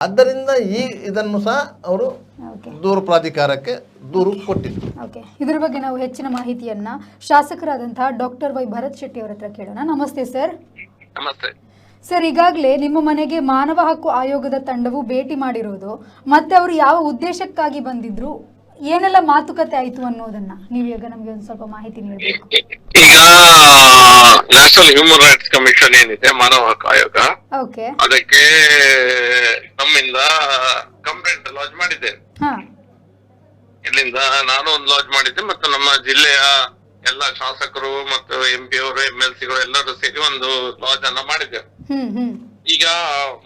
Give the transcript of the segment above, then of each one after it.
ಆದ್ದರಿಂದ ಇದನ್ನು ಸಹ ಅವರು ದೂರು ಪ್ರಾಧಿಕಾರಕ್ಕೆ ದೂರು ಕೊಟ್ಟಿದ್ರು. ಇದರ ಬಗ್ಗೆ ನಾವು ಹೆಚ್ಚಿನ ಮಾಹಿತಿಯನ್ನ ಶಾಸಕರಾದಂತಹ ಡಾಕ್ಟರ್ ವೈ ಭರತ್ ಶೆಟ್ಟಿ ಅವರ ಹತ್ರ ಕೇಳೋಣ. ನಮಸ್ತೆ ಸರ್. ನಮಸ್ತೆ ಸರ್, ಈಗಾಗಲೇ ನಿಮ್ಮ ಮನೆಗೆ ಮಾನವ ಹಕ್ಕು ಆಯೋಗದ ತಂಡವು ಭೇಟಿ ಮಾಡಿರೋದು, ಮತ್ತೆ ಅವರು ಯಾವ ಉದ್ದೇಶಕ್ಕಾಗಿ ಬಂದಿದ್ರು, ಏನೆಲ್ಲ ಮಾತುಕತೆ ಆಯ್ತು ಅನ್ನೋದನ್ನ ನೀವೀಗ ನಮಗೆ ಒಂದು ಸ್ವಲ್ಪ ಮಾಹಿತಿ ನೀಡಬೇಕು. ಈಗ ನ್ಯಾಷನಲ್ ಹ್ಯೂಮನ್ ರೈಟ್ಸ್ ಕಮಿಷನ್ ಏನಿದೆ, ಮಾನವ ಹಕ್ಕು ಆಯೋಗ, ಅದಕ್ಕೆ ನಮ್ಮಿಂದ ಕಂಪ್ಲೇಂಟ್ ಲಾಂಚ್ ಮಾಡಿದ್ದೇನೆ. ಇಲ್ಲಿಂದ ನಾನು ಒಂದು ಲಾಂಚ್ ಮಾಡಿದ್ದೆ, ಮತ್ತು ನಮ್ಮ ಜಿಲ್ಲೆಯ ಎಲ್ಲ ಶಾಸಕರು ಮತ್ತು MP ಅವರು MLC ಗಳು ಎಲ್ಲರೂ ಸೇರಿ ಒಂದು ಲಾಂಚ್ ಅನ್ನ ಮಾಡಿದ್ದೇವೆ. ಈಗ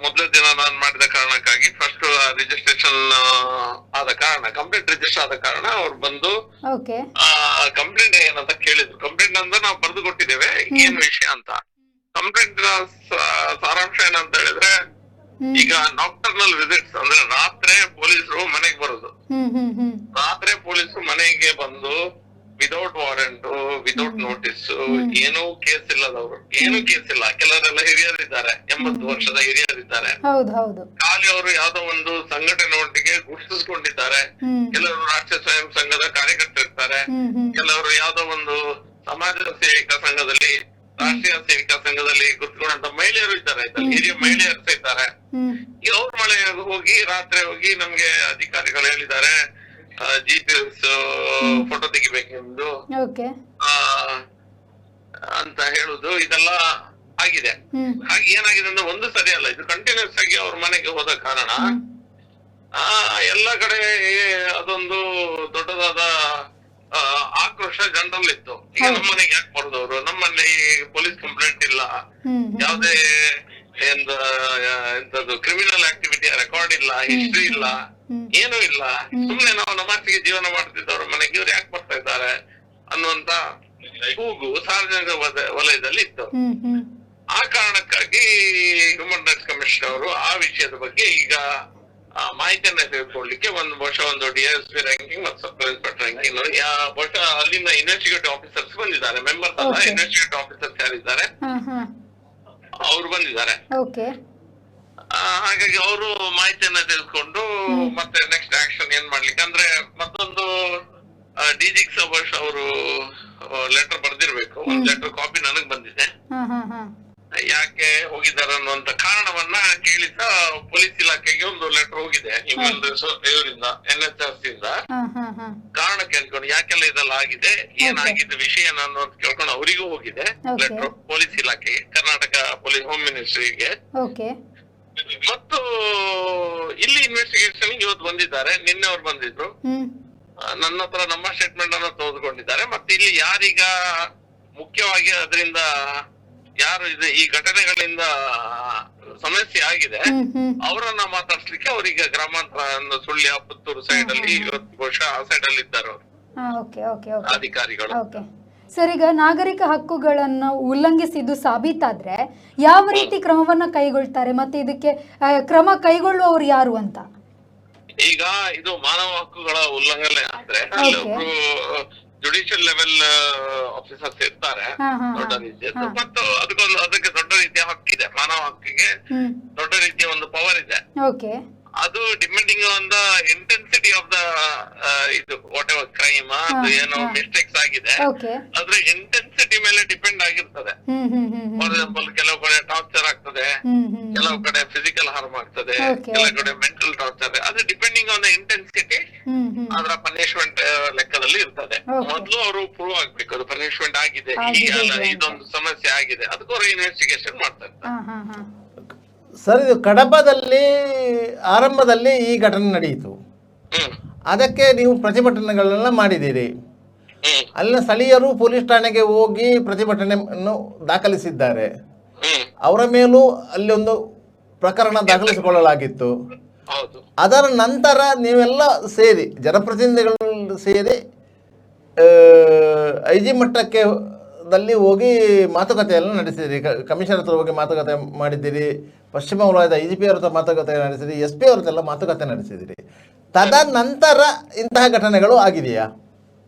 ಮೊದಲ ದಿನ ನಾನು ಮಾಡಿದ ಕಾರಣಕ್ಕಾಗಿ ಫಸ್ಟ್ ರಿಜಿಸ್ಟ್ರೇಷನ್ ಆದ ಕಾರಣ, ಕಂಪ್ಲೇಂಟ್ ರಿಜಿಸ್ಟರ್ ಆದ ಕಾರಣ ಅವ್ರು ಬಂದು ಕಂಪ್ಲೇಂಟ್ ಏನಂತ ಕೇಳಿದ್ರು. ಕಂಪ್ಲೇಂಟ್ ಅಂತ ನಾವು ಬರೆದು ಕೊಟ್ಟಿದ್ದೇವೆ, ಏನು ವಿಷಯ ಅಂತ. ಕಂಪ್ಲೇಂಟ್ ಸಾರಾಂಶ ಏನಂತ ಹೇಳಿದ್ರೆ, ಈಗ ನಾಕ್ಟರ್ನಲ್ ವಿಸಿಟ್ಸ್ ಅಂದ್ರೆ ರಾತ್ರಿ ಪೊಲೀಸರು ಮನೆಗೆ ಬರೋದು, ರಾತ್ರಿ ಪೊಲೀಸರು ಮನೆಗೆ ಬಂದು ವಿದೌಟ್ ವಾರೆಂಟ್, ವಿದೌಟ್ ನೋಟಿಸ್, ಏನೂ ಕೇಸ್ ಇಲ್ಲದವರು, ಏನು ಕೇಸ್ ಇಲ್ಲ. ಕೆಲವರೆಲ್ಲ ಹಿರಿಯರಿದ್ದಾರೆ, 80 ವರ್ಷದ ಹಿರಿಯರಿದ್ದಾರೆ. ಖಾಲಿ ಅವರು ಯಾವ್ದೋ ಒಂದು ಸಂಘಟನೆ ಒಟ್ಟಿಗೆ ಗುರುತಿಸಿಕೊಂಡಿದ್ದಾರೆ. ಕೆಲವರು ರಾಷ್ಟ್ರೀಯ ಸ್ವಯಂ ಸಂಘದ ಕಾರ್ಯಕರ್ತರಿರ್ತಾರೆ, ಕೆಲವರು ಯಾವ್ದೋ ಒಂದು ಸಮಾಜ ಸೇವಿಕಾ ಸಂಘದಲ್ಲಿ, ರಾಷ್ಟ್ರೀಯ ಸೇವಿಕಾ ಸಂಘದಲ್ಲಿ ಗುರುತಿಸಿಕೊಂಡಂತ ಮಹಿಳೆಯರು ಇದ್ದಾರೆ, ಹಿರಿಯ ಮಹಿಳೆಯರು ಇದ್ದಾರೆ. ಅವ್ರ ಮನೆಗೆ ಹೋಗಿ ರಾತ್ರಿ ಹೋಗಿ ನಮ್ಗೆ ಅಧಿಕಾರಿಗಳು ಹೇಳಿದ್ದಾರೆ, GPS ಫೋಟೋ ತೆಗಿಬೇಕೆಂದು ಅಂತ ಹೇಳುದು, ಇದೆಲ್ಲ ಆಗಿದೆ. ಹಾಗೆ ಏನಾಗಿದೆ ಅಂದ್ರೆ, ಒಂದು ಸರಿ ಅಲ್ಲ, ಇದು ಕಂಟಿನ್ಯೂಸ್ ಆಗಿ ಅವ್ರ ಮನೆಗೆ ಹೋದ ಕಾರಣ ಎಲ್ಲ ಕಡೆ ಅದೊಂದು ದೊಡ್ಡದಾದ ಆಕ್ರೋಶ ಜನರಲ್ಲಿತ್ತು. ಈಗ ನಮ್ಮನೆಗೆ ಯಾಕೆ ಬರೋದವ್ರು, ನಮ್ಮಲ್ಲಿ ಪೊಲೀಸ್ ಕಂಪ್ಲೇಂಟ್ ಇಲ್ಲ, ಯಾವ್ದೇ ಎಂತದ್ದು ಕ್ರಿಮಿನಲ್ ಆಕ್ಟಿವಿಟಿ ರೆಕಾರ್ಡ್ ಇಲ್ಲ, ಹಿಸ್ಟ್ರಿ ಇಲ್ಲ, ಏನೂ ಇಲ್ಲ, ಸುಮ್ನೆ ನಾವು ನಮಾಜಿಗೆ ಜೀವನ ಮಾಡ್ತಿದ್ದವ್ರ ಮನೆಗೆ ಇವ್ರು ಯಾಕೆ ಬರ್ತಾ ಇದ್ದಾರೆ ಅನ್ನುವಂತ ಕೂಗು ಸಾರ್ವಜನಿಕ ವಲಯದಲ್ಲಿ ಇತ್ತು. ಆ ಕಾರಣಕ್ಕಾಗಿ ಹ್ಯೂಮನ್ ರೈಟ್ಸ್ ಕಮಿಷನ್ ಅವರು ಆ ವಿಷಯದ ಬಗ್ಗೆ ಈಗ ಮಾಹಿತಿಯನ್ನ ತೆಗೆದುಕೊಳ್ಳಿಕ್ಕೆ ಬಹುಶಃ ಒಂದು DSP ರ್ಯಾಂಕಿಂಗ್ ಮತ್ತು ಸಬ್ ಇನ್ಸ್ಪೆಕ್ಟರ್ ರ್ಯಾಂಕಿಂಗ್ ಬಹುಶಃ ಅಲ್ಲಿಂದ ಇನ್ವೆಸ್ಟಿಗೇಟಿವ್ ಆಫೀಸರ್ಸ್ ಬಂದಿದ್ದಾರೆ. ಮೆಂಬರ್ಸ್ ಅಲ್ಲ, ಇನ್ವೆಸ್ಟಿಗೇಟಿವ್ ಆಫೀಸರ್ಸ್ ಯಾರಿದ್ದಾರೆ ಅವ್ರು ಬಂದಿದ್ದಾರೆ. ಹಾಗಾಗಿ ಅವರು ಮಾಹಿತಿಯನ್ನ ತೆಗೆದುಕೊಂಡು ಮತ್ತೆ ನೆಕ್ಸ್ಟ್ ಆಕ್ಷನ್ ಏನ್ ಮಾಡ್ಲಿಕ್ಕೆ ಅಂದ್ರೆ, ಮತ್ತೊಂದು DGಗೆ ಬಹುಶಃ ಅವರು ಲೆಟರ್ ಬರ್ದಿರ್ಬೇಕು. ಒಂದು ಲೆಟರ್ ಕಾಪಿ ನನಗ್ ಬಂದಿದೆ, ಯಾಕೆ ಹೋಗಿದ್ದಾರೆ ಅನ್ನುವಂತ ಕಾರಣವನ್ನ ಕೇಳಿದ ಪೊಲೀಸ್ ಇಲಾಖೆಗೆ ಒಂದು ಲೆಟರ್ ಹೋಗಿದೆ ಹ್ಯೂಮನ್ ರಿಸೋರ್ಸ್ ಇವರಿಂದ, NHRC ಇಂದ. ಕಾರಣ ಕೇಳ್ಕೊಂಡು ಯಾಕೆಲ್ಲ ಇದೆಲ್ಲ ಆಗಿದೆ, ಏನಾಗಿದೆ ವಿಷಯ ಅನ್ನೋದು ಕೇಳ್ಕೊಂಡು ಅವರಿಗೂ ಹೋಗಿದೆ ಲೆಟರ್, ಪೊಲೀಸ್ ಇಲಾಖೆಗೆ, ಕರ್ನಾಟಕ ಪೊಲೀಸ್ ಹೋಮ್ ಮಿನಿಸ್ಟ್ರಿಗೆ. ಮತ್ತು ಇಲ್ಲಿ ಇನ್ವೆಸ್ಟಿಗೇಷನ್ ಇವತ್ತು ಬಂದಿದ್ದಾರೆ, ನಿನ್ನೆ ಅವ್ರು ಬಂದಿದ್ರು, ನನ್ನ ಹತ್ರ ನಮ್ಮ ಸ್ಟೇಟ್ಮೆಂಟ್ ಅನ್ನು ತೆಗೆದುಕೊಂಡಿದ್ದಾರೆ. ಮತ್ತೆ ಇಲ್ಲಿ ಯಾರೀಗ ಮುಖ್ಯವಾಗಿ ಅದರಿಂದ ಯಾರು ಈ ಘಟನೆಗಳಿಂದ ಸಮಸ್ಯೆ ಆಗಿದೆ ಅವರನ್ನ ಮಾತಾಡ್ಸ್ಲಿಕ್ಕೆ ಅವರೀಗ ಗ್ರಾಮಾಂತರ, ಸುಳ್ಯ, ಪುತ್ತೂರು ಸೈಡ್ ಅಲ್ಲಿ ಇವತ್ತು ಬಹುಶಃ ಆ ಸೈಡ್ ಅಲ್ಲಿ ಇದ್ದಾರೆ ಅವರು ಅಧಿಕಾರಿಗಳು. ಸರ್, ಈಗ ನಾಗರಿಕ ಹಕ್ಕುಗಳನ್ನು ಉಲ್ಲಂಘಿಸಿದ್ದು ಸಾಬೀತಾದ್ರೆ ಯಾವ ರೀತಿ ಕ್ರಮವನ್ನ ಕೈಗೊಳ್ತಾರೆ, ಮತ್ತೆ ಇದಕ್ಕೆ ಕ್ರಮ ಕೈಗೊಳ್ಳುವವರು ಯಾರು ಅಂತ? ಈಗ ಇದು ಮಾನವ ಹಕ್ಕುಗಳ ಉಲ್ಲಂಘನೆ ಆದ್ರೆ ಒಬ್ರು ಜುಡಿಷಿಯಲ್ ಲೆವೆಲ್ ಆಫೀಸರ್ಸ್ ಇರ್ತಾರೆ, ದೊಡ್ಡ ರೀತಿಯ, ಮತ್ತು ಅದಕ್ಕೆ ದೊಡ್ಡ ರೀತಿಯ ಹಕ್ಕಿದೆ. ಮಾನವ ಹಕ್ಕಿಗೆ ದೊಡ್ಡ ರೀತಿಯ ಒಂದು ಪವರ್ ಇದೆ. ಅದು depending on the intensity of the ಇದು ವಾಟ್ ಎವರ್ ಕ್ರೈಮ್, ಅದು ಏನೋ ಮಿಸ್ಟೇಕ್ಸ್ ಆಗಿದೆ, ಅದ್ರ ಇಂಟೆನ್ಸಿಟಿ ಮೇಲೆ ಡಿಪೆಂಡ್ ಆಗಿರ್ತದೆ. ಫಾರ್ ಎಕ್ಸಾಂಪಲ್, ಕೆಲವು ಕಡೆ ಟಾರ್ಚರ್ ಆಗ್ತದೆ, ಕೆಲವು ಕಡೆ ಫಿಸಿಕಲ್ ಹಾರ್ಮ್ ಆಗ್ತದೆ, ಕೆಲವು ಕಡೆ ಮೆಂಟಲ್ ಟಾರ್ಚರ್. ಅದು ಡಿಪೆಂಡಿಂಗ್ ಆನ್ ದ ಇಂಟೆನ್ಸಿಟಿ ಅದರ ಪನಿಷ್ಮೆಂಟ್ ಲೆಕ್ಕದಲ್ಲಿ ಇರ್ತದೆ. ಮೊದಲು ಅವರು ಪ್ರೂವ್ ಆಗ್ಬೇಕು ಅದು ಪನಿಷ್ಮೆಂಟ್ ಆಗಿದೆ, ಇದೊಂದು ಸಮಸ್ಯೆ ಆಗಿದೆ, ಅದಕ್ಕವರು ಇನ್ವೆಸ್ಟಿಗೇಷನ್ ಮಾಡ್ತಾ ಇರ್ತಾರೆ. ಸರ್, ಇದು ಕಡಬದಲ್ಲಿ ಆರಂಭದಲ್ಲಿ ಈ ಘಟನೆ ನಡೆಯಿತು, ಅದಕ್ಕೆ ನೀವು ಪ್ರತಿಭಟನೆಗಳನ್ನೆಲ್ಲ ಮಾಡಿದ್ದೀರಿ. ಅಲ್ಲಿನ ಸ್ಥಳೀಯರು ಪೊಲೀಸ್ ಠಾಣೆಗೆ ಹೋಗಿ ಪ್ರತಿಭಟನೆಯನ್ನು ದಾಖಲಿಸಿದ್ದಾರೆ. ಅವರ ಮೇಲೂ ಅಲ್ಲಿ ಒಂದು ಪ್ರಕರಣ ದಾಖಲಿಸಿಕೊಳ್ಳಲಾಗಿತ್ತು. ಅದರ ನಂತರ ನೀವೆಲ್ಲ ಸೇರಿ, ಜನಪ್ರತಿನಿಧಿಗಳು ಸೇರಿ IG ಮಟ್ಟಕ್ಕೆ ದಲ್ಲಿ ಹೋಗಿ ಮಾತುಕತೆಯನ್ನು ನಡೆಸಿದಿರಿ. ಕಮಿಷನರ್ ಹತ್ರ ಹೋಗಿ ಮಾತುಕತೆ ಮಾಡಿದ್ದೀರಿ, ಪಶ್ಚಿಮ ವಲಯದ IGP ಅವ್ರ ಹತ್ರ ಮಾತುಕತೆ ನಡೆಸಿದಿರಿ, SP ಅವ್ರ ಹತ್ರ ಮಾತುಕತೆ ನಡೆಸಿದಿರಿ. ತದನಂತರ ಇಂತಹ ಘಟನೆಗಳು ಆಗಿದೆಯಾ?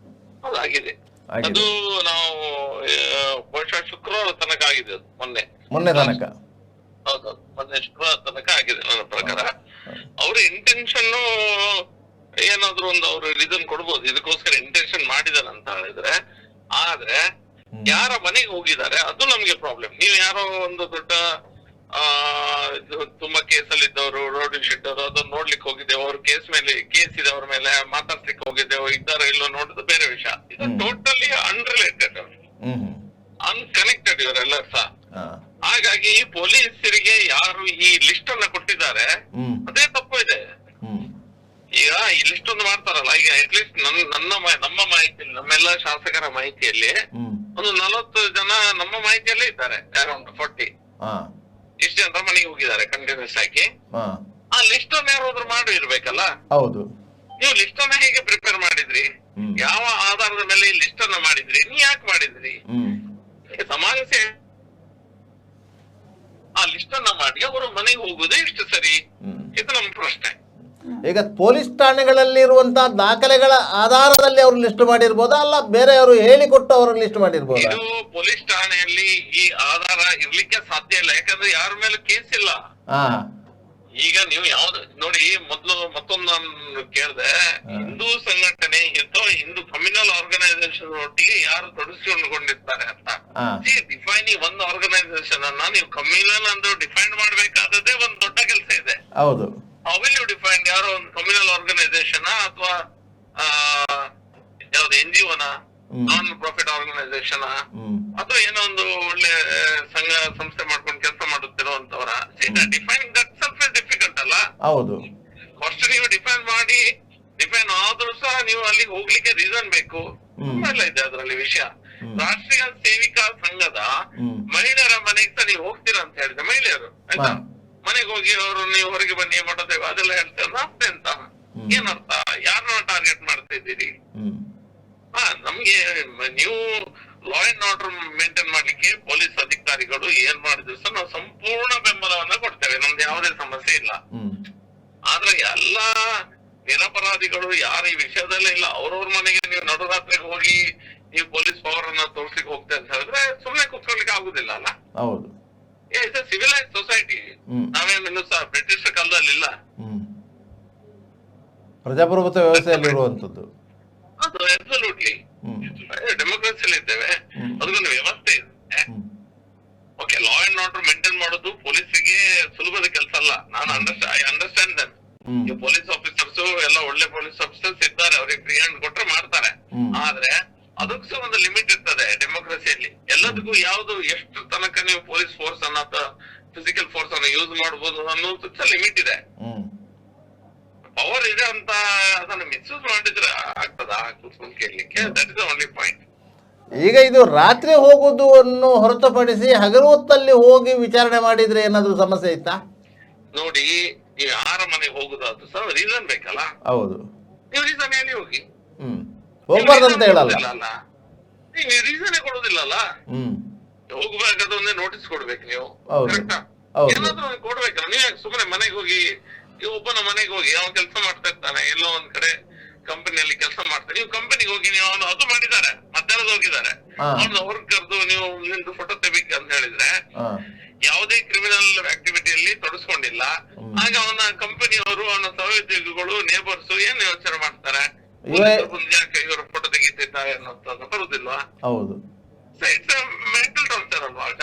ಆಗಿದೆ. ಅದು ನಾವು ಬಹುಶಃ ಶುಕ್ರವಾರ ತನಕ ಆಗಿದೆ, ಮೊನ್ನೆ ತನಕ. ಹೌದು, ಮೊನ್ನೆ ಶುಕ್ರವಾರ ತನಕ ಆಗಿದೆ ನನ್ನ ಪ್ರಕಾರ. ಅವ್ರ ಇಂಟೆನ್ಷನ್ ಏನಾದ್ರು ಒಂದು ಅವ್ರು ರೀಸನ್ ಕೊಡ್ಬೋದು, ಇದಕ್ಕೋಸ್ಕರ ಇಂಟೆನ್ಷನ್ ಮಾಡಿದಾರೆ ಅಂತ ಹೇಳಿದ್ರೆ. ಆದ್ರೆ ಯಾರ ಮನೆಗೆ ಹೋಗಿದ್ದಾರೆ ಅದು ನಮ್ಗೆ ಪ್ರಾಬ್ಲಮ್. ನೀವು ಯಾರೋ ಒಂದು ದೊಡ್ಡ ತುಂಬಾ ಕೇಸಲ್ಲಿ ಇದ್ದವರು, ರೋಡ್ ಇದ್ದವರು, ಅದನ್ನ ನೋಡ್ಲಿಕ್ಕೆ ಹೋಗಿದ್ದೇವೆ, ಅವ್ರ ಕೇಸ್ ಇದೆ ಅವ್ರ ಮೇಲೆ ಮಾತಾಡ್ಲಿಕ್ಕೆ ಹೋಗಿದ್ದೇವೆ, ಇದ್ದಾರೋ ಇಲ್ಲೋ ನೋಡಿದ್ದು ಬೇರೆ ವಿಷಯ. ಇದು ಟೋಟಲಿ ಅನ್ರಿಲೇಟೆಡ್, ಅನ್ಕನೆಕ್ಟೆಡ್ ಇವರೆಲ್ಲ ಸಹ. ಹಾಗಾಗಿ ಪೊಲೀಸರಿಗೆ ಯಾರು ಈ ಲಿಸ್ಟ್ ಅನ್ನ ಕೊಟ್ಟಿದ್ದಾರೆ ಅದೇ ತಪ್ಪು ಇದೆ. ಈಗ ಈ ಲಿಸ್ಟ್ ಒಂದು ಮಾಡ್ತಾರಲ್ಲ, ಈಗ ಅಟ್ಲೀಸ್ಟ್ ನಮ್ಮ ಮಾಹಿತಿಯಲ್ಲಿ, ನಮ್ಮೆಲ್ಲ ಶಾಸಕರ ಮಾಹಿತಿಯಲ್ಲಿ ಒಂದು 40 ಜನ ನಮ್ಮ ಮಾಹಿತಿಯಲ್ಲೇ ಇದ್ದಾರೆ, ಅರೌಂಡ್ 40 ಇಷ್ಟು ಜನರ ಮನೆಗೆ ಹೋಗಿದ್ದಾರೆ ಕಂಟಿನ್ಯೂಸ್ ಆಗಿ. ಆ ಲಿಸ್ಟ್ ಅನ್ನ ಯಾರಾದ್ರೂ ಮಾಡಿ ಇರ್ಬೇಕಲ್ಲ. ಹೌದು, ನೀವು ಲಿಸ್ಟ್ ಅನ್ನ ಹೇಗೆ ಪ್ರಿಪೇರ್ ಮಾಡಿದ್ರಿ? ಯಾವ ಆಧಾರದ ಮೇಲೆ ಈ ಲಿಸ್ಟ್ ಅನ್ನ ಮಾಡಿದ್ರಿ? ನೀ ಯಾಕೆ ಮಾಡಿದ್ರಿ? ಸಮಾಜ ಸೇವೆ ಆ ಲಿಸ್ಟ್ ಅನ್ನ ಮಾಡಿ ಅವರು ಮನೆಗೆ ಹೋಗುದೇ ಎಷ್ಟು ಸರಿ? ಇದು ನಮ್ಮ ಪ್ರಶ್ನೆ. ಈಗ ಪೊಲೀಸ್ ಠಾಣೆಗಳಲ್ಲಿ ಇರುವಂತಹ ದಾಖಲೆಗಳ ಆಧಾರದಲ್ಲಿ ಅವರು ಲಿಸ್ಟ್ ಮಾಡಿರ್ಬೋದಾ, ಅಲ್ಲ ಬೇರೆಯವರು ಹೇಳಿಕೊಟ್ಟು ಅವರು ಲಿಸ್ಟ್ ಮಾಡಿರ್ಬೋದಾ? ಇದು ಪೊಲೀಸ್ ಠಾಣೆಯಲ್ಲಿ ಈ ಆಧಾರ ಇರ್ಲಿಕ್ಕೆ ಸಾಧ್ಯ ಇಲ್ಲ, ಯಾಕಂದ್ರೆ ಯಾರ ಮೇಲೆ ಕೇಸ್ ಇಲ್ಲ. ಈಗ ನೀವು ಯಾವ್ದು ನೋಡಿ, ಮತ್ತೊಂದು ನಾನು ಕೇಳಿದೆ, ಹಿಂದೂ ಸಂಘಟನೆ ಹಿಂದೂ ಕಮ್ಯುನಲ್ ಆರ್ಗನೈಸೇಷನ್ ಒಟ್ಟಿಗೆ ಯಾರು ತೊಡಗಿಸಿಕೊಂಡಿರ್ತಾರೆ ಅಂತ. ಡಿಫೈನಿಂಗ್ ಒಂದು ಆರ್ಗನೈಸೇಷನ್ ಅನ್ನ ನೀವು ಕಮ್ಯುನಲ್ ಅಂತ ಡಿಫೈನ್ ಮಾಡ್ಬೇಕಾದದ್ದೇ ಒಂದು ದೊಡ್ಡ ಕೆಲಸ ಇದೆ. ಹೌದು, ಹೌ ವಿಲ್ ಯು ಡಿಫೈನ್ ಯಾರೋ ಒಂದು ಕಮ್ಯುನಲ್ ಆರ್ಗನೈಸೇಷನ್ ಅಥವಾ ಯಾವ್ದು NGO ನ, ನಾನ್ ಪ್ರಾಫಿಟ್ ಆರ್ಗನೈಸೇಷನ್ ಅಥವಾ ಏನೋ ಒಂದು ಒಳ್ಳೆ ಸಂಘ ಸಂಸ್ಥೆ ಮಾಡ್ಕೊಂಡು ಕೆಲಸ ಮಾಡುತ್ತಿರುವಂತವರ? Defining that self is difficult ಅಲ್ಲ? ಹೌದು. ಫಸ್ಟ್ ನೀವು ಡಿಫೈನ್ ಆದ್ರೂ ಸಹ ನೀವು ಅಲ್ಲಿಗೆ ಹೋಗ್ಲಿಕ್ಕೆ ರೀಸನ್ ಬೇಕು. ಎಲ್ಲ ಇದೆ ಅದರಲ್ಲಿ ವಿಷಯ. ರಾಷ್ಟ್ರೀಯ ಸೇವಿಕಾ ಸಂಘದ ಮಹಿಳೆಯರ ಮನೆಗೆ ಸಹ ನೀವು ಹೋಗ್ತೀರಾ ಅಂತ ಹೇಳಿದ್ರೆ, ಮಹಿಳೆಯರು ಆಯ್ತಾ, ಮನೆಗೆ ಹೋಗಿ ಅವರು ನೀವು ಹೊರಗೆ ಬನ್ನಿ ಮಾಡೋದೇವ ಅದೆಲ್ಲ ಹೇಳ್ತಾರೆ. ಅಷ್ಟೇ ಅಂತ ಏನರ್ಥ? ಯಾರನ್ನ ಟಾರ್ಗೆಟ್ ಮಾಡ್ತಿದ್ದೀರಿ? ನಮ್ಗೆ ನೀವು ಲಾ ಅಂಡ್ ಆರ್ಡರ್ ಮೇಂಟೈನ್ ಮಾಡ್ಲಿಕ್ಕೆ ಪೊಲೀಸ್ ಅಧಿಕಾರಿಗಳು ಏನ್ ಮಾಡಿದ್ರು ಸಹ ನಾವು ಸಂಪೂರ್ಣ ಬೆಂಬಲವನ್ನ ಕೊಡ್ತೇವೆ, ನಮ್ದು ಯಾವುದೇ ಸಮಸ್ಯೆ ಇಲ್ಲ. ಆದ್ರೆ ಎಲ್ಲಾ ನಿರಪರಾಧಿಗಳು ಯಾರು ಈ ವಿಷಯದಲ್ಲೇ ಇಲ್ಲ, ಅವ್ರವ್ರ ಮನೆಗೆ ನೀವು ನಡುರಾತ್ರಿಗೆ ಹೋಗಿ ನೀವು ಪೊಲೀಸ್ ಪವರ್ ಅನ್ನ ತೋರ್ಸ್ಲಿಕ್ಕೆ ಹೋಗ್ತಾ ಅಂತ ಹೇಳಿದ್ರೆ ಸುಮ್ನೆ ಕುತ್ಕೊಳ್ಲಿಕ್ಕೆ ಆಗುದಿಲ್ಲ ಅಲ್ಲ? ಹೌದು, ಇಟ್ಸ್ ಎ ಸಿವಿಲೈಸ್ ಸೊಸೈಟಿ. ನಾವೇನು ಸಹ ಬ್ರಿಟಿಷ್ ಕಾಲದಲ್ಲಿ ಇಲ್ಲ, ಪ್ರಜಾಪ್ರಭುತ್ವ ವ್ಯವಸ್ಥೆಯಲ್ಲಿ ಇರುವಂತದ್ದು. ಅದು ಅಬ್ಸಲ್ಯೂಟ್ಲಿ ಡೆಮೋಕ್ರಸಿಯಲ್ಲಿ ಇದ್ದೇವೆ, ಅದಕ್ಕೊಂದು ವ್ಯವಸ್ಥೆ ಇದೆ. Okay, law and order maintain ಮಾಡೋದು ಪೊಲೀಸರಿಗೆ ಸುಲಭದ ಕೆಲಸ ಅಲ್ಲ. ನಾನು ಅಂಡರ್ಸ್ಟ್ಯಾಂಡ್ ದಮ್. ಪೊಲೀಸ್ ಆಫೀಸರ್ಸ್ ಎಲ್ಲ ಒಳ್ಳೆ ಪೊಲೀಸ್ ಆಫೀಸರ್ಸ್ ಇದ್ದಾರೆ, ಅವ್ರಿಗೆ ಫ್ರೀ ಹ್ಯಾಂಡ್ ಕೊಟ್ರೆ ಮಾಡ್ತಾರೆ. ಆದ್ರೆ ಅದಕ್ಕೂ ಸಹ ಒಂದು ಲಿಮಿಟ್ ಇರ್ತದೆ ಡೆಮೋಕ್ರಸಿಯಲ್ಲಿ. ಎಲ್ಲದಕ್ಕೂ ಯಾವ್ದು ಎಷ್ಟು ತನಕ ನೀವು ಪೊಲೀಸ್ ಫೋರ್ಸ್ ಅನ್ನ ಅಥವಾ ಫಿಸಿಕಲ್ ಫೋರ್ಸ್ ಅನ್ನ ಯೂಸ್ ಮಾಡಬಹುದು ಅನ್ನೋದು ಸಹ ಲಿಮಿಟ್ ಇದೆ. ಪವರ್ ಇದೆ ಅಂತ ಅದನ್ನ ಮಿಸ್ಯೂಸ್ ಮಾಡಿದ್ರೆ ಆಗ್ತದಾ ಕೂತ್ಕೊಂಡು ಕೇಳಲಿಕ್ಕೆ? That is the only point. ಈಗ ಇದು ರಾತ್ರಿ ಹೋಗುವುದನ್ನು ಹೊರತುಪಡಿಸಿ ಹಗಲು ಹೊತ್ತಲ್ಲಿ ಹೋಗಿ ವಿಚಾರಣೆ ಮಾಡಿದ್ರೆ ಏನಾದ್ರು ಸಮಸ್ಯೆ ಇತ್ತಾ? ನೋಡಿ, ನೀವು ಯಾರ ಮನೆಗೆ ಹೋಗುದಾದ್ರು ಸಹ ರೀಸನ್ ಬೇಕಲ್ಲ? ಹೌದು, ನೀವು ರೀಸನ್ ಹೇಳಿ ಹೋಗಿ. ಹೋಗ್ಬಾರ್ದಂತ ಹೇಳಲ್ಲ, ನೀವು ರೀಸನ್ ಕೊಡುದಿಲ್ಲಲ್ಲ. ಹೋಗ್ಬೇಕಾದ್ರೆ ನೋಟಿಸ್ ಕೊಡ್ಬೇಕು ನೀವು, ಕರೆಕ್ಟಾ? ಏನಾದ್ರು ಕೊಡ್ಬೇಕಲ್ಲ. ನೀವ್ ಸುಮ್ಮನೆ ಮನೆಗೆ ಹೋಗಿ, ಒಬ್ಬನ ಮನೆಗೆ ಹೋಗಿ ಅವನು ಕೆಲಸ ಮಾಡ್ತಾ ಇರ್ತಾನೆ, ಎಲ್ಲೋ ಒಂದ್ ಕಡೆ ಕಂಪನಿಯಲ್ಲಿ ಕೆಲಸ ಮಾಡ್ತಾರೆ, ನೀವು ಕಂಪನಿಗೆ ಹೋಗಿ ನೀವು ಅವನು ಅದು ಮಾಡಿದ್ದಾರೆ, ಮಧ್ಯಾಹ್ನದ ಹೋಗಿದ್ದಾರೆ, ಅವ್ನು ಅವ್ರಿಗೆ ಕರೆದು ನೀವು ನಿಮ್ದು ಫೋಟೋ ತೆಗಿಬೇಕು ಅಂತ ಹೇಳಿದ್ರೆ ಯಾವುದೇ ಕ್ರಿಮಿನಲ್ ಆಕ್ಟಿವಿಟಿಯಲ್ಲಿ ತೊಡಸ್ಕೊಂಡಿಲ್ಲ. ಆಗ ಅವನ ಕಂಪನಿಯವರು, ಅವನ ಸಹೋದ್ಯೋಗಿಗಳು, ನೇಬರ್ಸ್ ಏನ್ ಯೋಚನೆ ಮಾಡ್ತಾರೆ? ಯಾಕೆ ಇವರು ಫೋಟೋ ತೆಗಿತಿದ್ದಾರೆ ಅನ್ನೋದು ಬರುದಿಲ್ವಾ? ಹೌದು, ಮೆಂಟಲ್ ಟಾರ್ಚರ್ ಅಲ್ವಾ? ಆಗ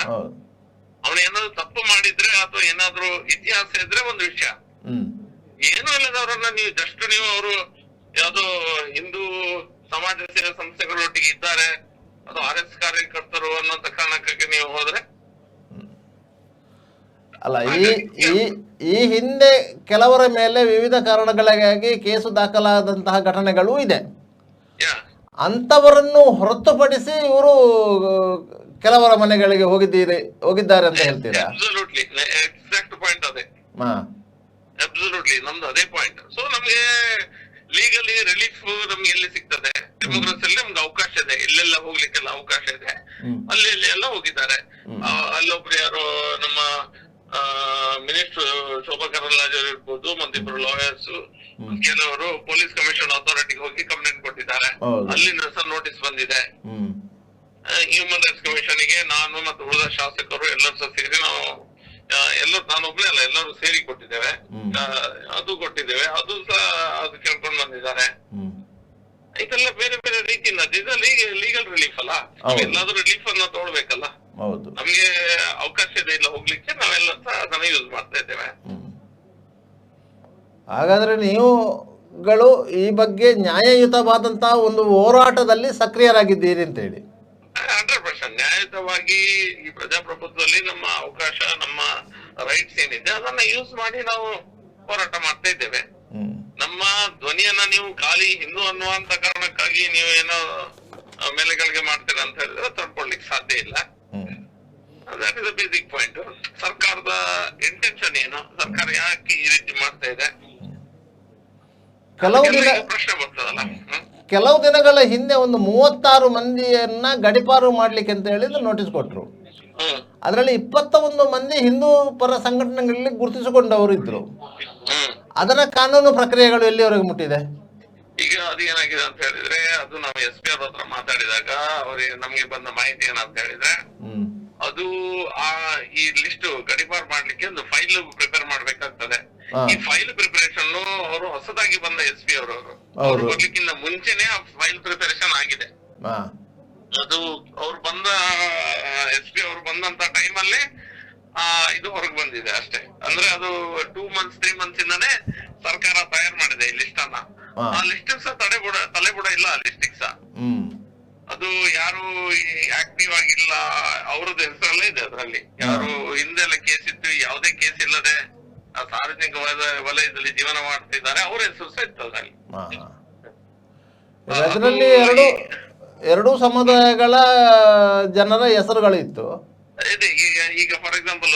ಅವನು ಏನಾದ್ರು ತಪ್ಪು ಮಾಡಿದ್ರೆ ಅಥವಾ ಏನಾದ್ರು ಇತಿಹಾಸ ಇದ್ರೆ ಒಂದು ವಿಷಯ. ಏನು ಇಲ್ಲದವ್ರನ್ನ ನೀವು ಅವರು ಯಾವ್ದೋ ಹಿಂದೂ ಸಮಾಜ ಸೇವಾ ಸಂಸ್ಥೆಗಳೊಟ್ಟಿಗೆ ಇದ್ದಾರೆ, ಅದು RS ಕಾರ್ಯಕರ್ತರು ಅನ್ನೋಂತ ಕಾರಣಕ್ಕಾಗಿ ನೀವು ಹೋದ್ರೆ ಅಲ್ಲ. ಈ ಹಿಂದೆ ಕೆಲವರ ಮೇಲೆ ವಿವಿಧ ಕಾರಣಗಳಿಗಾಗಿ ಕೇಸು ದಾಖಲಾದಂತಹ ಘಟನೆಗಳು ಇದೆ. ಅಂತವರನ್ನು ಹೊರತುಪಡಿಸಿ ಇವರು ಕೆಲವರ ಮನೆಗಳಿಗೆ ಹೋಗಿದ್ದಾರೆ ಅಂತ ಹೇಳ್ತೀರಾ? ಅಬ್ಸಲ್ಯೂಟ್ಲಿ ಎಕ್ಸಾಕ್ಟ್ ಪಾಯಿಂಟ್ ಅದೇ. ಅಬ್ಸಲ್ಯೂಟ್ಲಿ ನಮ್ದು ಅದೇ ಪಾಯಿಂಟ್. ಸೊ ನಮ್ಗೆ ಲೀಗಲಿ ರಿಲೀಫ್ ನಮ್ಗೆ ಎಲ್ಲಿ ಸಿಗ್ತದೆ? ಡೆಮೋಕ್ರಸಿಯಲ್ಲಿ ನಮ್ಗೆ ಅವಕಾಶ ಇದೆ, ಎಲ್ಲೆಲ್ಲ ಹೋಗ್ಲಿಕ್ಕೆಲ್ಲ ಅವಕಾಶ ಇದೆ, ಅಲ್ಲಿ ಎಲ್ಲ ಹೋಗಿದ್ದಾರೆ. ಅಲ್ಲೊಬ್ರು ಯಾರೋ ನಮ್ಮ ಮಿನಿಸ್ಟರ್ ಶೋಭಾ ಕರಂದ್ಲಾಜೆ ಇರ್ಬೋದು, ಮತ್ತಿಬ್ರು ಲಾಯರ್ಸ್, ಕೆಲವರು ಪೊಲೀಸ್ ಕಮಿಷನ್ ಅಥಾರಿಟಿಗೆ ಹೋಗಿ ಕಂಪ್ಲೇಂಟ್ ಕೊಟ್ಟಿದ್ದಾರೆ, ಅಲ್ಲಿಂದ ಸಹ ನೋಟಿಸ್ ಬಂದಿದೆ. ಹ್ಯೂಮನ್ ರೈಟ್ಸ್ ಕಮಿಷನ್ ಗೆ ನಾನು ಮತ್ತು ಉಳಿದ ಶಾಸಕರು ಎಲ್ಲರೂ ಸಹ ಸೇರಿ ನಾವು ಎಲ್ಲರೂ, ನಾನು ಒಬ್ನೇ ಅಲ್ಲ, ಎಲ್ಲರೂ ಸೇರಿ ಕೊಟ್ಟಿದ್ದೇವೆ. ಅದು ಕೊಟ್ಟಿದ್ದೇವೆ, ಅದು ಸಹ ಅದು ಕೇಳ್ಕೊಂಡು ಬಂದಿದ್ದಾರೆ. ಇದೆಲ್ಲ ಬೇರೆ ಬೇರೆ ರೀತಿಯಿಂದ ಲೀಗಲ್ ರಿಲೀಫ್ ಅಲ್ಲ, ಎಲ್ಲಾದ್ರೂ ರಿಲೀಫ್ ಅನ್ನ ತಗೊಳ್ಬೇಕಲ್ಲ. ಹೌದು, ನಮ್ಗೆ ಅವಕಾಶ ಇದೆ ಇಲ್ಲ ಹೋಗ್ಲಿಕ್ಕೆ, ನಾವೆಲ್ಲ ಸಹ ಅದನ್ನ ಯೂಸ್ ಮಾಡ್ತಾ ಇದ್ದೇವೆ. ಹಾಗಾದ್ರೆ ನೀವುಗಳು ಈ ಬಗ್ಗೆ ನ್ಯಾಯಯುತವಾದಂತಹ ಒಂದು ಹೋರಾಟದಲ್ಲಿ ಸಕ್ರಿಯರಾಗಿದ್ದೀರಿ ಅಂತ ಹೇಳಿ. 100% ನ್ಯಾಯಯುತವಾಗಿ ಈ ಪ್ರಜಾಪ್ರಭುತ್ವದಲ್ಲಿ ನಮ್ಮ ಅವಕಾಶ, ನಮ್ಮ ರೈಟ್ಸ್ ಏನಿದೆ ಅದನ್ನ ಯೂಸ್ ಮಾಡಿ ನಾವು ಹೋರಾಟ ಮಾಡ್ತಾ ಇದ್ದೇವೆ. ನಮ್ಮ ಧ್ವನಿಯನ್ನ ನೀವು ಖಾಲಿ ಹಿಂದೂ ಅನ್ನುವಂತ ಕಾರಣಕ್ಕಾಗಿ ನೀವು ಏನೋ ಮೇಲೆಗಳಿಗೆ ಮಾಡ್ತೀರಾ ಅಂತ ಹೇಳಿದ್ರೆ ತಡ್ಕೊಳ್ಲಿಕ್ಕೆ ಸಾಧ್ಯ ಇಲ್ಲ. That is the basic point. ಸರ್ಕಾರದ ಇಂಟೆನ್ಷನ್ ಏನು, ಸರ್ಕಾರ ಯಾಕೆ ಈ ರೀತಿ ಮಾಡ್ತಾ ಇದೆ, ಪ್ರಶ್ನೆ ಬರ್ತದಲ್ಲ. ಕೆಲವು ದಿನಗಳ ಹಿಂದೆ ಒಂದು 36 ಮಂದಿಯನ್ನ ಗಡಿಪಾರು ಮಾಡ್ಲಿಕ್ಕೆ ಅಂತ ಹೇಳಿದ್ರೆ ನೋಟಿಸ್ ಕೊಟ್ರು. ಅದರಲ್ಲಿ 21 ಮಂದಿ ಹಿಂದೂ ಪರ ಸಂಘಟನೆಗಳಲ್ಲಿ ಗುರುತಿಸಿಕೊಂಡವರು ಇದ್ರು. ಅದರ ಕಾನೂನು ಪ್ರಕ್ರಿಯೆಗಳು ಎಲ್ಲಿವರೆಗೆ ಮುಟ್ಟಿದೆ? ಈಗ ಅದೇನಾಗಿದೆ ಅಂತ ಹೇಳಿದ್ರೆ, ಅದು ನಾವು SP ಅವ್ರ ಹತ್ರ ಮಾತಾಡಿದಾಗ ಅವ್ರಿಗೆ ನಮ್ಗೆ ಬಂದ ಮಾಹಿತಿ ಏನಂತ ಹೇಳಿದ್ರೆ, ಅದು ಈ ಲಿಸ್ಟ್ ಗಡಿಪಾರು ಮಾಡ್ಲಿಕ್ಕೆ ಒಂದು ಫೈಲ್ ಪ್ರಿಪೇರ್ ಮಾಡ್ಬೇಕಾಗ್ತದೆ. ಈ ಫೈಲ್ ಪ್ರಿಪರೇಷನ್ ಅವರು ಹೊಸದಾಗಿ ಬಂದ SP ಅವರು ಬರ್ಲಿಕ್ಕಿಂತ ಮುಂಚೆನೆ ಆ ಫೈಲ್ ಪ್ರಿಪರೇಷನ್ ಆಗಿದೆ. ಅದು ಅವ್ರು ಬಂದ SP ಅವರು ಬಂದಂತ ಟೈಮ್ ಅಲ್ಲೇ ಇದು ಹೊರಗೆ ಬಂದಿದೆ ಅಷ್ಟೇ. ಅಂದ್ರೆ ಅದು 2 months 3 months ಇಂದಾನೆ ಸರ್ಕಾರ ತಯಾರು ಮಾಡಿದೆ ಈ ಲಿಸ್ಟ್ ಅನ್ನ. ಆ ಲಿಸ್ಟ್ ಸಹ ತಲೆಬುಡ ಇಲ್ಲ ಆ ಲಿಸ್ಟ್ ಸಹ. ಅದು ಯಾರು ಆಕ್ಟಿವ್ ಆಗಿಲ್ಲ, ಅವ್ರದ್ದು ಹೆಸರಲ್ಲೇ ಇದೆ ಅದರಲ್ಲಿ. ಯಾರು ಹಿಂದೆಲ್ಲ ಕೇಸ್ ಇತ್ತು, ಯಾವುದೇ ಕೇಸ್ ಇಲ್ಲದೆ ಸಾರ್ವಜನಿಕ ವಲಯದಲ್ಲಿ ಜೀವನ ಮಾಡ್ತಾ ಇದ್ದಾರೆ, ಅವ್ರ ಹೆಸರು ಸಹ ಇತ್ತು ಅದರಲ್ಲಿ. ಅದರಲ್ಲಿ ಎರಡೂ ಸಮುದಾಯಗಳ ಜನರ ಹೆಸರುಗಳಿತ್ತು. ಇದೆ ಈಗ ಫಾರ್ ಎಕ್ಸಾಂಪಲ್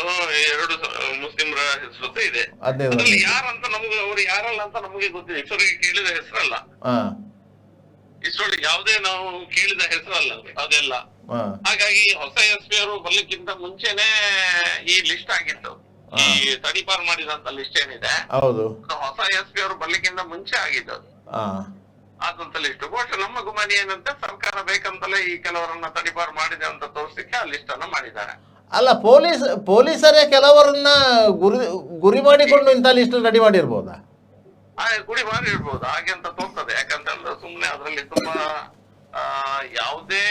2 ಮುಸ್ಲಿಮರ ಹೆಸರು ಇದೆ. ಅದ್ರಲ್ಲಿ ಯಾರಂತ ನಮ್ಗೆ, ಅವ್ರು ಯಾರಲ್ಲ ಅಂತ ನಮಗೆ ಗೊತ್ತಿದೆ. ಇಷ್ಟೊಳಗೆ ಕೇಳಿದ ಹೆಸರಲ್ಲ, ಇಷ್ಟೊಳಗೆ ಯಾವುದೇ ನಾವು ಕೇಳಿದ ಹೆಸರಲ್ಲ ಅದೆಲ್ಲ. ಹಾಗಾಗಿ ಹೊಸ SP ಅವರು ಬರ್ಲಿಕ್ಕಿಂತ ಮುಂಚೆನೆ ಈ ಲಿಸ್ಟ್ ಆಗಿತ್ತು. ಈ ತಡಿಪಾರು ಮಾಡಿದಂತ ಲಿಸ್ಟ್ ಏನಿದೆ, ಹೊಸ SP ಅವರು ಬರ್ಲಿಕ್ಕಿಂತ ಮುಂಚೆ ಆಗಿದ್ದು ಆದಂತ ಲಿಸ್ಟ್. ಬಹುಶಃ ನಮ್ಮ ಗುಮಾನಿ ಏನಂತೆ, ಸರ್ಕಾರ ಬೇಕಂತಲೇ ಈ ಕೆಲವರನ್ನ ತಡಿಪಾರು ಮಾಡಿದೆ ಅಂತ ತೋರಿಸಲಿಕ್ಕೆ ಆ ಲಿಸ್ಟ್ ಅನ್ನ ಮಾಡಿದ್ದಾರೆ. ಅಲ್ಲ, ಪೊಲೀಸರೇ ಕೆಲವರನ್ನ ಗುರಿ ಮಾಡಿಕೊಂಡು ಇಂಥ ಲಿಸ್ಟ್ ರೆಡಿ ಮಾಡಿರ್ಬೋದಾ? ಗುರಿ ಮಾಡಿರ್ಬೋದು, ಹಾಗೆ ಅಂತ ತೋರ್ತದೆ. ಯಾಕಂತಂದ್ರೆ ಸುಮ್ನೆ ಅದ್ರಲ್ಲಿ ತುಂಬಾ ಯಾವುದೇ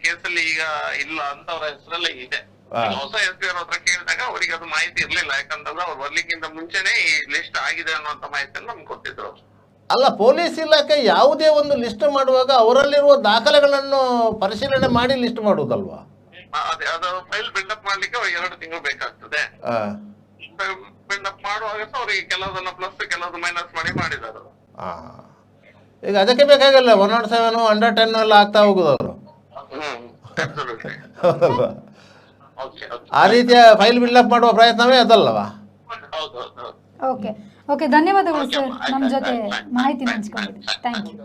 ಕೇಸಲ್ಲಿ ಈಗ ಇಲ್ಲ ಅಂತ ಅವ್ರ ಹೆಸರಲ್ಲೇ ಇದೆ. ಹೊಸ SP ಅವ್ರ ಹತ್ರ ಕೇಳಿದಾಗ ಅವರಿಗೆ ಅದು ಮಾಹಿತಿ ಇರ್ಲಿಲ್ಲ. ಯಾಕಂತಂದ್ರೆ ಅವ್ರು ಬರ್ಲಿಕ್ಕಿಂತ ಮುಂಚೆನೆ ಈ ಲಿಸ್ಟ್ ಆಗಿದೆ ಅನ್ನುವಂತ ಮಾಹಿತಿಯನ್ನು ನಮ್ಗೆ ಕೊಟ್ಟಿದ್ರು. ಅಲ್ಲ, ಪೊಲೀಸ್ ಇಲಾಖೆ ಯಾವುದೇ ಒಂದು ಲಿಸ್ಟ್ ಮಾಡುವಾಗ ಅವರಲ್ಲಿರುವ ದಾಖಲೆಗಳನ್ನು ಪರಿಶೀಲನೆ ಮಾಡಿ ಲಿಸ್ಟ್ ಮಾಡುವುದಲ್ವಾ? ಅದೇ, ಅದು ಫೈಲ್ ಬಿಲ್ಡಪ್ ಮಾಡ್ಲಿಕ್ಕೆ 2 ತಿಂಗಳು ಬೇಕಾಗ್ತದೆ. ಬಿಲ್ಡಪ್ ಮಾಡುವಾಗ ಅವ್ರಿಗೆ ಕೆಲವದನ್ನ ಪ್ಲಸ್ ಕೆಲವೊಂದು ಮೈನಸ್ ಮಾಡಿದ್ದಾರೆ. ಈಗ ಅದಕ್ಕೆ ಬೇಕಾಗಲ್ಲ 107 110 ಎಲ್ಲ ಆಗ್ತಾ ಹೋಗುದು ಅವರು. ಆ ರೀತಿಯ ಫೈಲ್ ಬಿಲ್ಡಪ್ ಮಾಡುವ ಪ್ರಯತ್ನವೇ ಅದಲ್ಲವಾ? ಓಕೆ, ಧನ್ಯವಾದಗಳು ಸರ್, ನಮ್ಮ ಜೊತೆ ಮಾಹಿತಿ ಹಂಚಿಕೊಂಡಿದ್ದೀವಿ. Thank you.